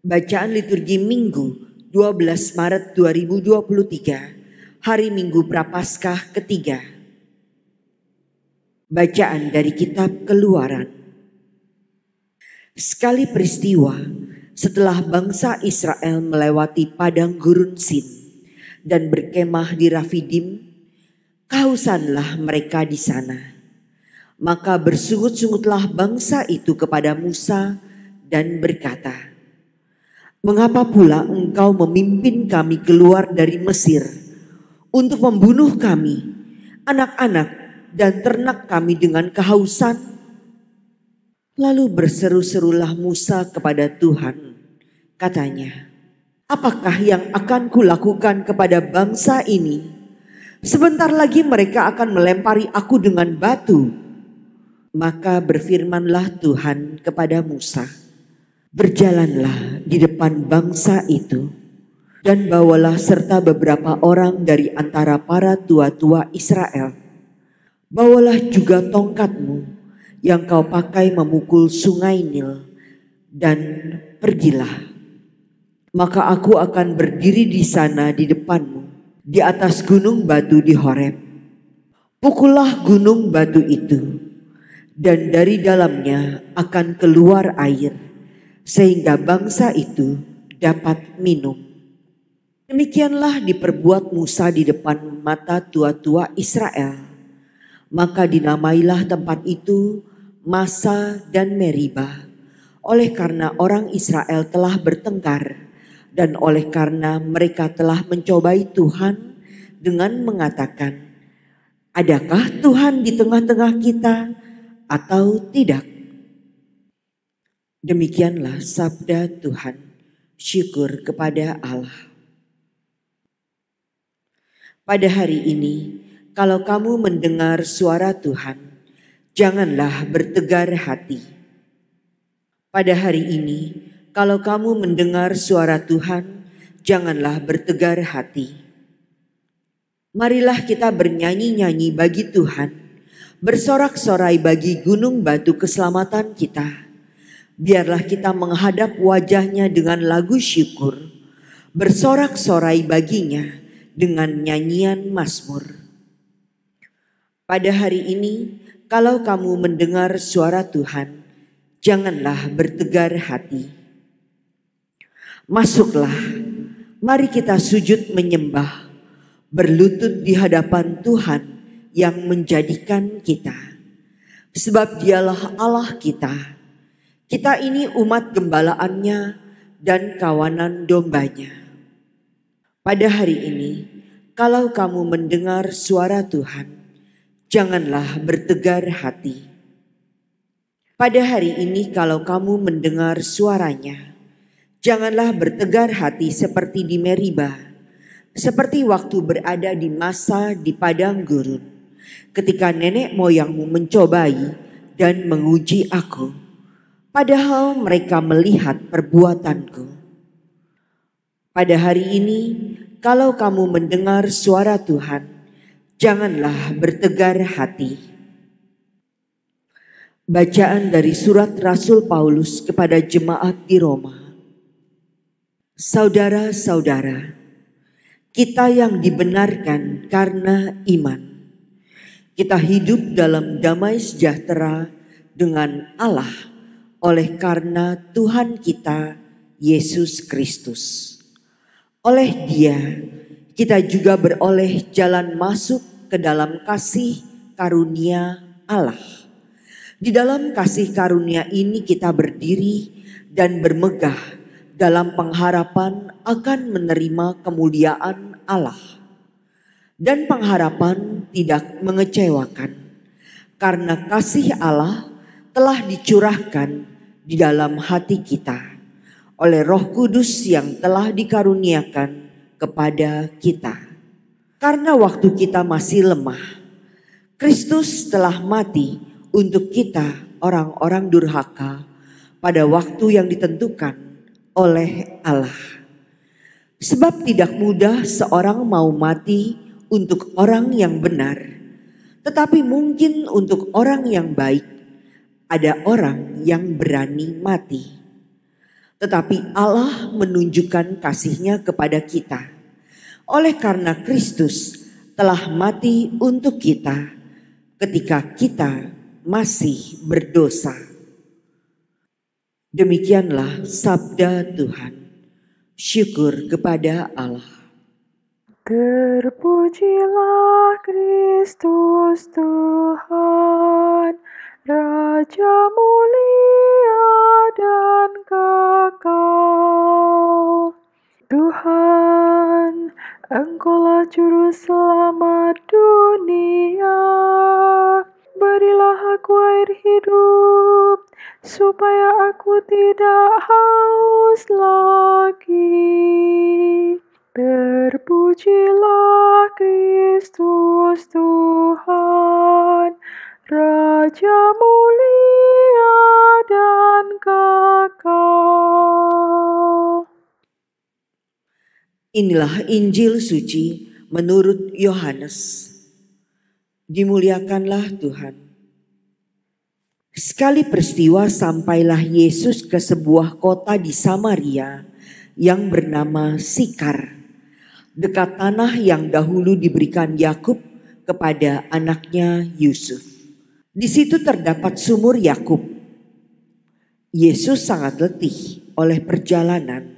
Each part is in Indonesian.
Bacaan liturgi Minggu 12 Maret 2023, hari Minggu Prapaskah ketiga. Bacaan dari kitab Keluaran. Sekali peristiwa setelah bangsa Israel melewati padang gurun Sin dan berkemah di Rafidim, kehausanlah mereka di sana. Maka bersungut-sungutlah bangsa itu kepada Musa dan berkata, "Mengapa pula engkau memimpin kami keluar dari Mesir untuk membunuh kami, anak-anak dan ternak kami dengan kehausan?" Lalu berseru-serulah Musa kepada Tuhan. Katanya, "Apakah yang akan kulakukan kepada bangsa ini? Sebentar lagi mereka akan melempari aku dengan batu." Maka berfirmanlah Tuhan kepada Musa, "Berjalanlah di depan bangsa itu dan bawalah serta beberapa orang dari antara para tua-tua Israel. Bawalah juga tongkatmu yang kau pakai memukul sungai Nil dan pergilah. Maka aku akan berdiri di sana di depanmu di atas gunung batu di Horeb. Pukullah gunung batu itu dan dari dalamnya akan keluar air sehingga bangsa itu dapat minum." Demikianlah diperbuat Musa di depan mata tua-tua Israel. Maka dinamailah tempat itu Masa dan Meriba, oleh karena orang Israel telah bertengkar dan oleh karena mereka telah mencobai Tuhan dengan mengatakan, "Adakah Tuhan di tengah-tengah kita atau tidak?" Demikianlah sabda Tuhan. Syukur kepada Allah. Pada hari ini, kalau kamu mendengar suara Tuhan, janganlah bertegar hati. Pada hari ini, kalau kamu mendengar suara Tuhan, janganlah bertegar hati. Marilah kita bernyanyi-nyanyi bagi Tuhan, bersorak-sorai bagi gunung batu keselamatan kita. Biarlah kita menghadap wajahnya dengan lagu syukur, bersorak-sorai baginya dengan nyanyian mazmur. Pada hari ini, kalau kamu mendengar suara Tuhan, janganlah bertegar hati. Masuklah, mari kita sujud menyembah, berlutut di hadapan Tuhan yang menjadikan kita. Sebab Dialah Allah kita. Kita ini umat gembalaannya dan kawanan dombanya. Pada hari ini, kalau kamu mendengar suara Tuhan, janganlah bertegar hati. Pada hari ini, kalau kamu mendengar suaranya, janganlah bertegar hati seperti di Meriba, seperti waktu berada di Masa di padang gurun, ketika nenek moyangmu mencobai dan menguji aku, padahal mereka melihat perbuatanku. Pada hari ini, kalau kamu mendengar suara Tuhan, janganlah bertegar hati. Bacaan dari surat Rasul Paulus kepada jemaat di Roma. Saudara-saudara, kita yang dibenarkan karena iman, kita hidup dalam damai sejahtera dengan Allah oleh karena Tuhan kita Yesus Kristus. Oleh Dia kita juga beroleh jalan masuk ke dalam kasih karunia Allah. Di dalam kasih karunia ini kita berdiri dan bermegah dalam pengharapan akan menerima kemuliaan Allah. Dan pengharapan tidak mengecewakan, karena kasih Allah telah dicurahkan di dalam hati kita oleh Roh Kudus yang telah dikaruniakan kepada kita. Karena waktu kita masih lemah, Kristus telah mati untuk kita orang-orang durhaka pada waktu yang ditentukan oleh Allah. Sebab tidak mudah seorang mau mati untuk orang yang benar, tetapi mungkin untuk orang yang baik ada orang yang berani mati. Tetapi Allah menunjukkan kasih-Nya kepada kita oleh karena Kristus telah mati untuk kita ketika kita masih berdosa. Demikianlah sabda Tuhan. Syukur kepada Allah. Terpujilah Kristus Tuhan, Raja mulia dan kekal. Tuhan, Engkaulah Juru Selamat dunia. Berilah aku air hidup, supaya aku tidak haus lagi. Terpujilah Kristus Tuhan, Raja mulia dan kekal. Inilah Injil suci menurut Yohanes. Dimuliakanlah Tuhan. Sekali peristiwa sampailah Yesus ke sebuah kota di Samaria yang bernama Sikar, dekat tanah yang dahulu diberikan Yakub kepada anaknya Yusuf. Di situ terdapat sumur Yakub. Yesus sangat letih oleh perjalanan.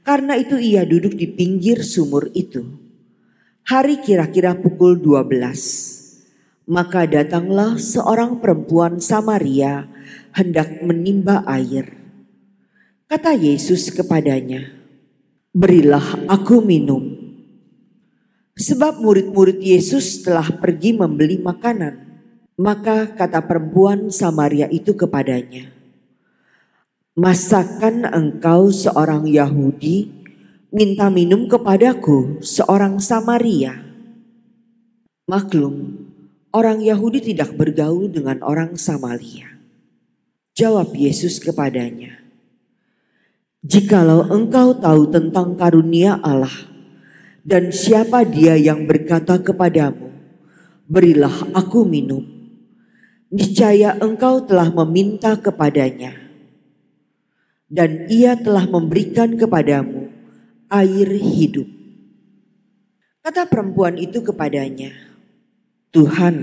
Karena itu ia duduk di pinggir sumur itu. Hari kira-kira pukul 12. Maka datanglah seorang perempuan Samaria hendak menimba air. Kata Yesus kepadanya, "Berilah aku minum." Sebab murid-murid Yesus telah pergi membeli makanan. Maka kata perempuan Samaria itu kepadanya, "Masakan engkau seorang Yahudi minta minum kepadaku seorang Samaria?" Maklum, orang Yahudi tidak bergaul dengan orang Samaria. Jawab Yesus kepadanya, "Jikalau engkau tahu tentang karunia Allah dan siapa Dia yang berkata kepadamu, 'Berilah aku minum,' niscaya engkau telah meminta kepadanya, dan Ia telah memberikan kepadamu air hidup." Kata perempuan itu kepadanya, "Tuhan,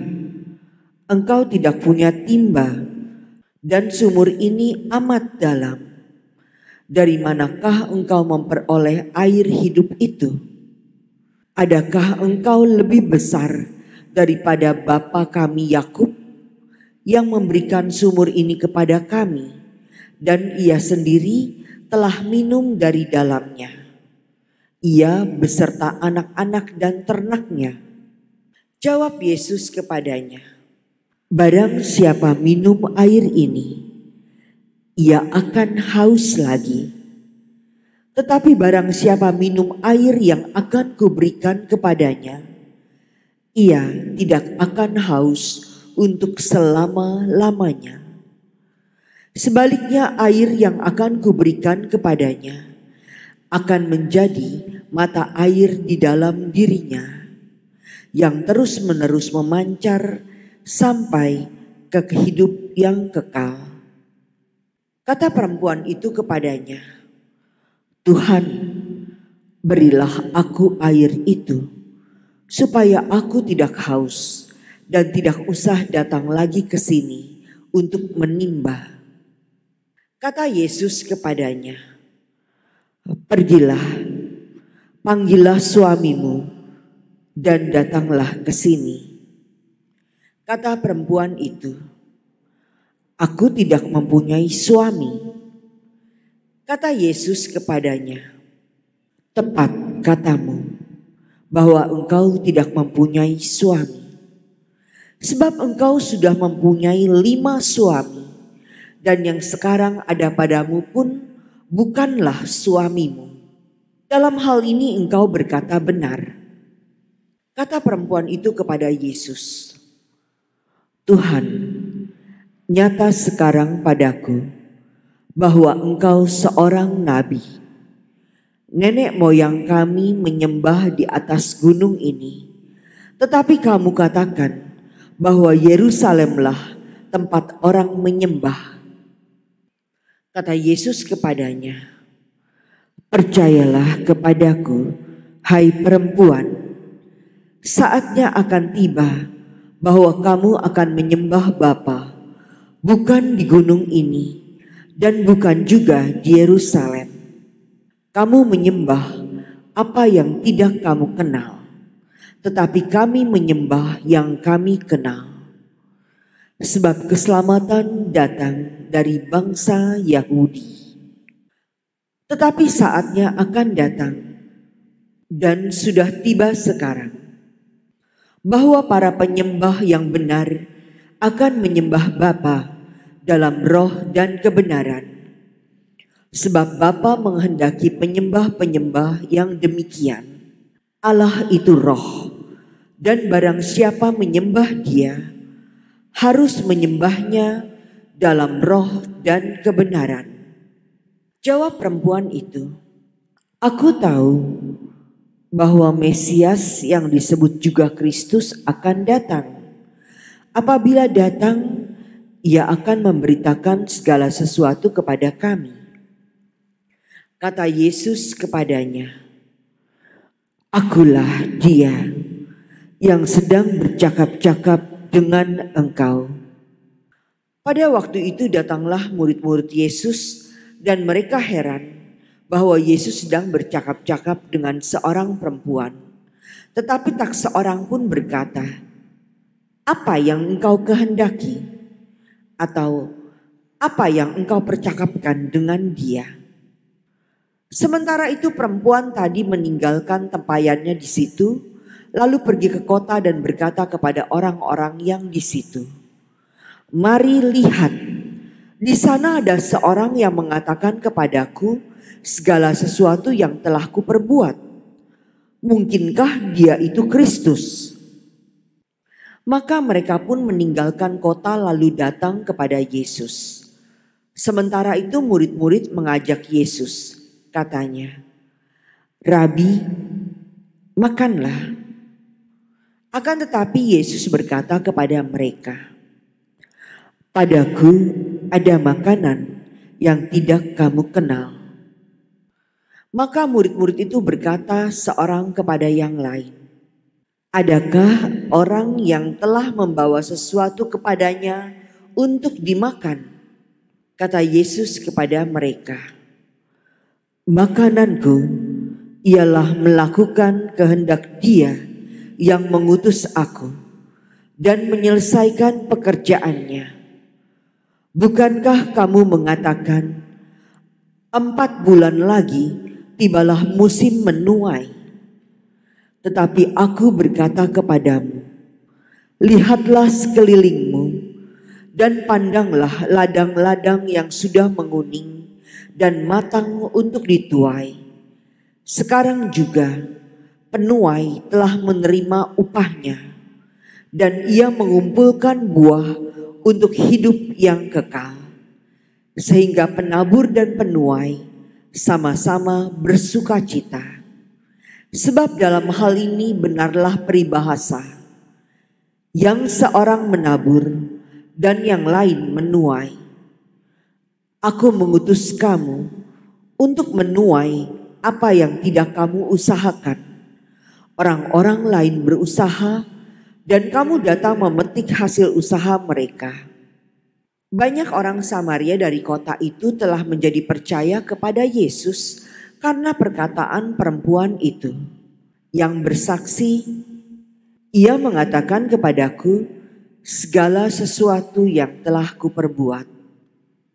engkau tidak punya timba dan sumur ini amat dalam. Dari manakah engkau memperoleh air hidup itu? Adakah engkau lebih besar daripada bapa kami Yakub yang memberikan sumur ini kepada kami, dan ia sendiri telah minum dari dalamnya, ia beserta anak-anak dan ternaknya?" Jawab Yesus kepadanya, "Barang siapa minum air ini, ia akan haus lagi. Tetapi barang siapa minum air yang akan kuberikan kepadanya, ia tidak akan haus untuk selama-lamanya. Sebaliknya air yang akan kuberikan kepadanya akan menjadi mata air di dalam dirinya, yang terus-menerus memancar sampai ke hidup yang kekal." Kata perempuan itu kepadanya, "Tuhan, berilah aku air itu, supaya aku tidak haus dan tidak usah datang lagi ke sini untuk menimba." Kata Yesus kepadanya, "Pergilah, panggillah suamimu dan datanglah ke sini." Kata perempuan itu, "Aku tidak mempunyai suami." Kata Yesus kepadanya, "Tepat katamu bahwa engkau tidak mempunyai suami. Sebab engkau sudah mempunyai 5 suami, dan yang sekarang ada padamu pun bukanlah suamimu. Dalam hal ini engkau berkata benar." Kata perempuan itu kepada Yesus, "Tuhan, nyata sekarang padaku bahwa engkau seorang nabi. Nenek moyang kami menyembah di atas gunung ini, tetapi kamu katakan bahwa Yerusalemlah tempat orang menyembah." Kata Yesus kepadanya, "Percayalah kepadaku, hai perempuan, saatnya akan tiba bahwa kamu akan menyembah Bapa, bukan di gunung ini dan bukan juga di Yerusalem. Kamu menyembah apa yang tidak kamu kenal, tetapi kami menyembah yang kami kenal. Sebab keselamatan datang dari bangsa Yahudi. Tetapi saatnya akan datang, dan sudah tiba sekarang, bahwa para penyembah yang benar akan menyembah Bapa dalam roh dan kebenaran. Sebab Bapa menghendaki penyembah-penyembah yang demikian. Allah itu roh, dan barang siapa menyembah Dia, harus menyembahnya dalam roh dan kebenaran." Jawab perempuan itu, "Aku tahu bahwa Mesias yang disebut juga Kristus akan datang. Apabila datang, Ia akan memberitakan segala sesuatu kepada kami." Kata Yesus kepadanya, "Akulah Dia yang sedang bercakap-cakap dengan engkau." Pada waktu itu datanglah murid-murid Yesus dan mereka heran bahwa Yesus sedang bercakap-cakap dengan seorang perempuan. Tetapi tak seorang pun berkata, "Apa yang engkau kehendaki?" atau "Apa yang engkau percakapkan dengan dia?" Sementara itu perempuan tadi meninggalkan tempayannya di situ, lalu pergi ke kota dan berkata kepada orang-orang yang di situ, "Mari lihat, di sana ada seorang yang mengatakan kepadaku segala sesuatu yang telah kuperbuat. Mungkinkah dia itu Kristus?" Maka mereka pun meninggalkan kota lalu datang kepada Yesus. Sementara itu murid-murid mengajak Yesus, katanya, "Rabi, makanlah." Akan tetapi Yesus berkata kepada mereka, "Padaku ada makanan yang tidak kamu kenal." Maka murid-murid itu berkata seorang kepada yang lain, "Adakah orang yang telah membawa sesuatu kepadanya untuk dimakan?" Kata Yesus kepada mereka, "Makananku ialah melakukan kehendak Dia yang mengutus aku dan menyelesaikan pekerjaannya. Bukankah kamu mengatakan, 4 bulan lagi tibalah musim menuai? Tetapi aku berkata kepadamu, lihatlah sekelilingmu dan pandanglah ladang-ladang yang sudah menguning dan matang untuk dituai. Sekarang juga penuai telah menerima upahnya, dan ia mengumpulkan buah untuk hidup yang kekal, sehingga penabur dan penuai sama-sama bersukacita. Sebab dalam hal ini benarlah peribahasa, yang seorang menabur dan yang lain menuai. Aku mengutus kamu untuk menuai apa yang tidak kamu usahakan. Orang-orang lain berusaha dan kamu datang memetik hasil usaha mereka." Banyak orang Samaria dari kota itu telah menjadi percaya kepada Yesus karena perkataan perempuan itu, yang bersaksi, "Ia mengatakan kepadaku segala sesuatu yang telah kuperbuat."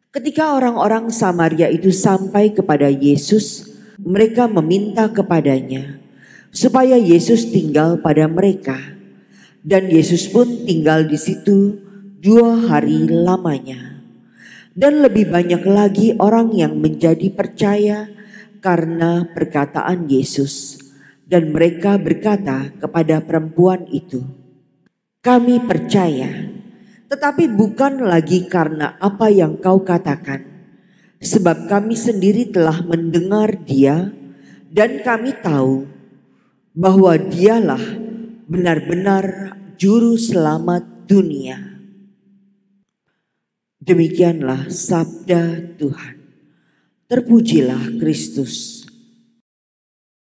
Ketika orang-orang Samaria itu sampai kepada Yesus, mereka meminta kepadanya supaya Yesus tinggal pada mereka, dan Yesus pun tinggal di situ 2 hari lamanya. Dan lebih banyak lagi orang yang menjadi percaya karena perkataan Yesus, dan mereka berkata kepada perempuan itu, "Kami percaya, tetapi bukan lagi karena apa yang kau katakan, sebab kami sendiri telah mendengar Dia dan kami tahu bahwa Dialah benar-benar juru selamat dunia." Demikianlah sabda Tuhan. Terpujilah Kristus.